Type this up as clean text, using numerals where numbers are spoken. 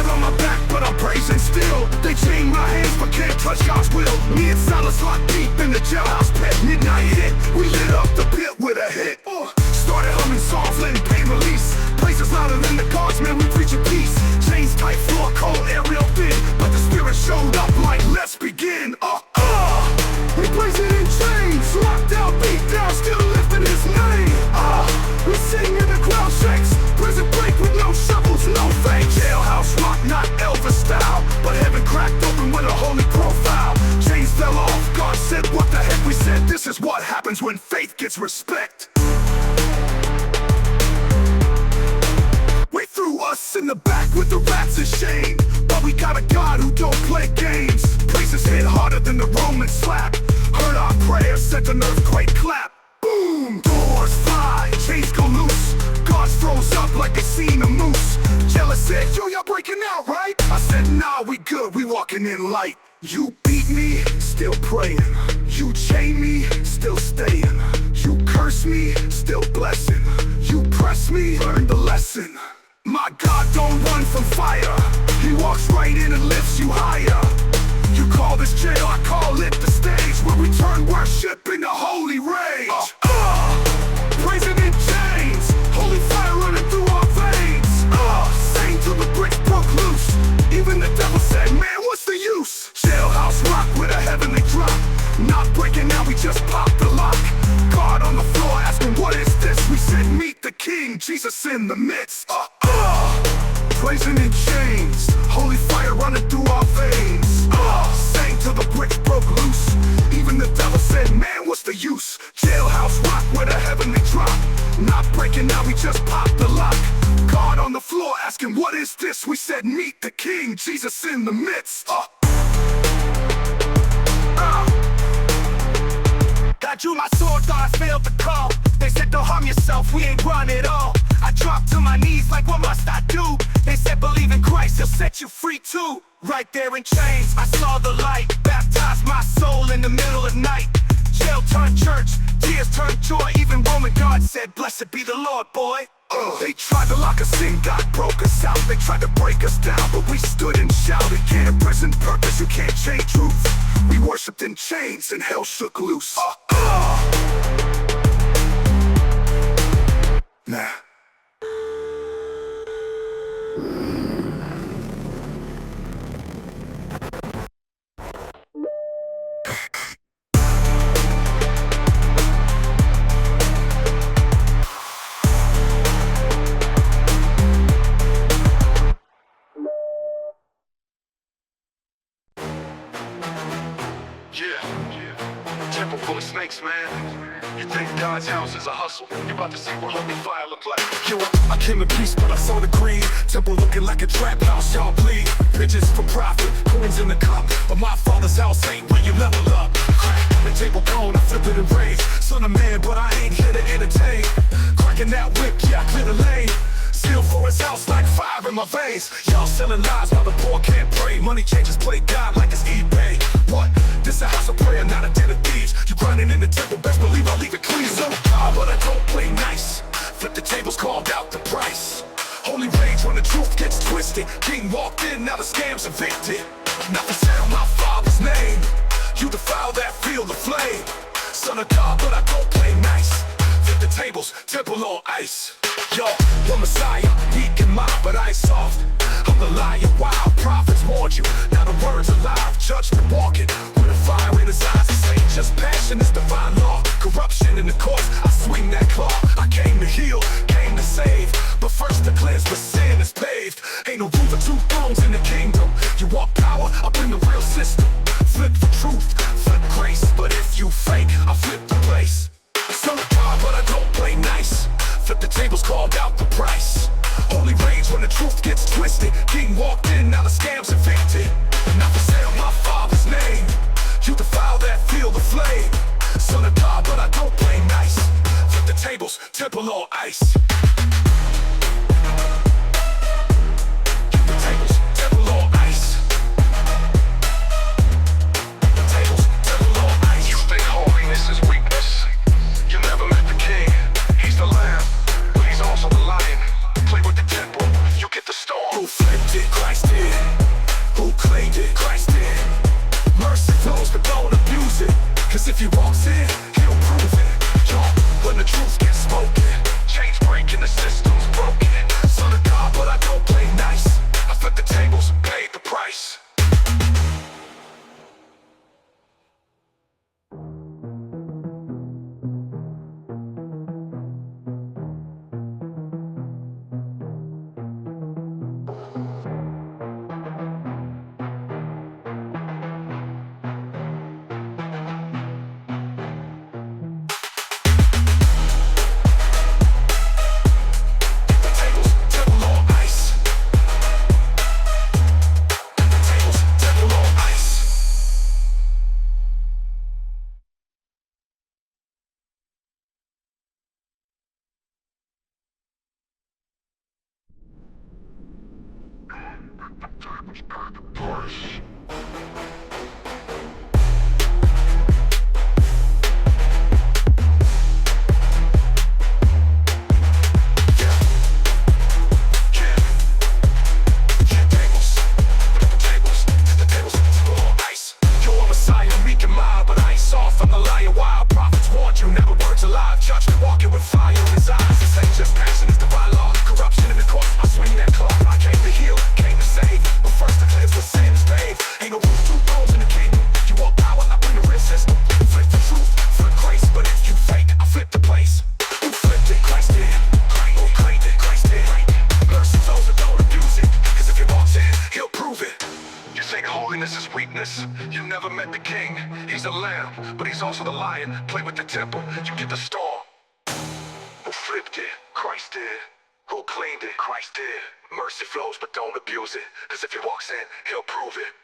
God on my back, but I'm praising still. They chain my hands, but can't touch God's will. Me and Silas locked deep in the jailhouse pit. Midnight hit, we lit up the pit with a hit. Started humming songs, letting pain release. Places louder than the gods, man, we preaching peace. Chains tight, floor cold, aerial thin, but the spirit showed up like, let's begin. We blazing in chains, locked out, beat down, still lifting his name. We sing and the crowd shakes. Prison break with no shovels, no fake. Jailhouse rock, not Elvis style, but heaven cracked open with a holy profile. Chains fell off, God said what the heck. We said this is what happens when faith gets respect. They threw us in the back with the rats and shame, but we got a God who don't play games. Praises hit harder than the Roman slap. Heard our prayers, sent an earthquake clap. Boom, doors fly, chains go loose. God froze up like they seen a moose. Jealous said, yo, y'all breaking out, right? I said, nah, we good, we walking in light. You beat me, still praying. You chain me, still staying. You curse me, still blessing. You press me, learn the lesson. My God don't run from fire. He walks right in and lifts you higher. You call this jail, I call it the stage, where we turn worship into holy rage. Praising in chains, holy fire running through our veins. Sang till the bricks broke loose. Even the devil said, man, what's the use? Jailhouse rock with a heavenly drop. Not breaking out, we just popped the lock. God on the floor asking, what is this? We said, meet the King, Jesus in the midst. Praising in chains, holy fire running through our veins. Sang till the bricks broke loose. Even the devil said, man, what's the use? Jailhouse rock with a heavenly drop. Not breaking out, we just popped the lock. God on the floor asking, what is this? We said, meet the King, Jesus in the midst. I drew my sword, thought I failed the call. They said don't harm yourself, we ain't run at all. I dropped to my knees like what must I do? They said believe in Christ, he'll set you free too. Right there in chains, I saw the light. Baptized my soul in the middle of night. Jail turned church, tears turned joy. Even Roman guards said blessed be the Lord, boy. They tried to lock us in, God broke us out. They tried to break us down, but we stood and shouted. Can't imprison purpose, you can't change truth. We worshipped in chains and hell shook loose. Nah. Temple full of snakes, man. You think God's house is a hustle? You about to see what holy fire look like. Yo, I came in peace, but I saw the greed. Temple looking like a trap house, y'all bleed. Bitches for profit, coins in the cup. But my father's house ain't where you level up. Crack, the table gone, I flip it and rage. Son of man, but I ain't here to entertain. Cracking that whip, yeah, I clear the lane. Still for his house like fire in my veins. Y'all selling lies while the poor can't pray. Money changes play God like it's eBay. What? This a house of prayer, not a den of thieves. You grinding in the temple, best believe I'll leave it clean. So but I don't play nice. Flip the tables, called out the price. Holy rage when the truth gets twisted. King walked in, now the scam's evicted. Not for sale, my father's name. You defile that, feel the flame. Son of God, but I don't play nice. Flip the tables, temple on ice. Yo, the Messiah, weak and mild, but I ain't soft. I'm the liar, wild prophets warned you. Now the words alive, judgment walking with a fire in his eyes. This ain't just passion, it's divine law. Corruption in the courts, I swing that claw. I came to heal, came to save, but first to cleanse where sin is paved. Ain't no room for two thrones in the kingdom. You want power, I bring the real system. Flip the truth, flip grace, but if you fake, I flip the place. Son of God, but I don't play nice. Flip the tables, called out the price. Holy rage when the truth gets twisted. King walked in, now the scam's evicted. Not for sale, my father's name. You defile that, feel the flame. Son of God, but I don't play nice. Flip the tables, temple on ice. The tables, temple on ice. The tables, temple on ice. You think holiness is weakness? You never met the king. He's the lamb, but he's also the lion. Play with the temple, you get the storm. Flip flipped it, Christ did. Who claimed it, Christ did. Mercy flows but don't abuse it, cause if he walks in, he'll prove it. Yo, when the truth gets spoken, change breaking, the system's broken. Son of God, but I don't play nice. I flip the tables and paid the price. Push. Walking with fire in his eyes. This ain't just passion, it's divine law. Corruption in the court, I swing that cloth. I came to heal, came to save, but first to cleanse what sin is made. Ain't no roof, two thrones in the kingdom. You want power, I bring the real system. Flip the truth, flip grace, but if you fake, I flip the place. Who flipped it? Christ did. Who claimed it? Christ did. Mercy flows but don't abuse it, cause if he walks in, he'll prove it. You think holiness is weakness? You never met the king. He's a lamb, but he's also the lion. Play with the temple, you get the storm. Who flipped it? Christ did. Who cleaned it? Christ did. Mercy flows but don't abuse it, cause if he walks in, he'll prove it.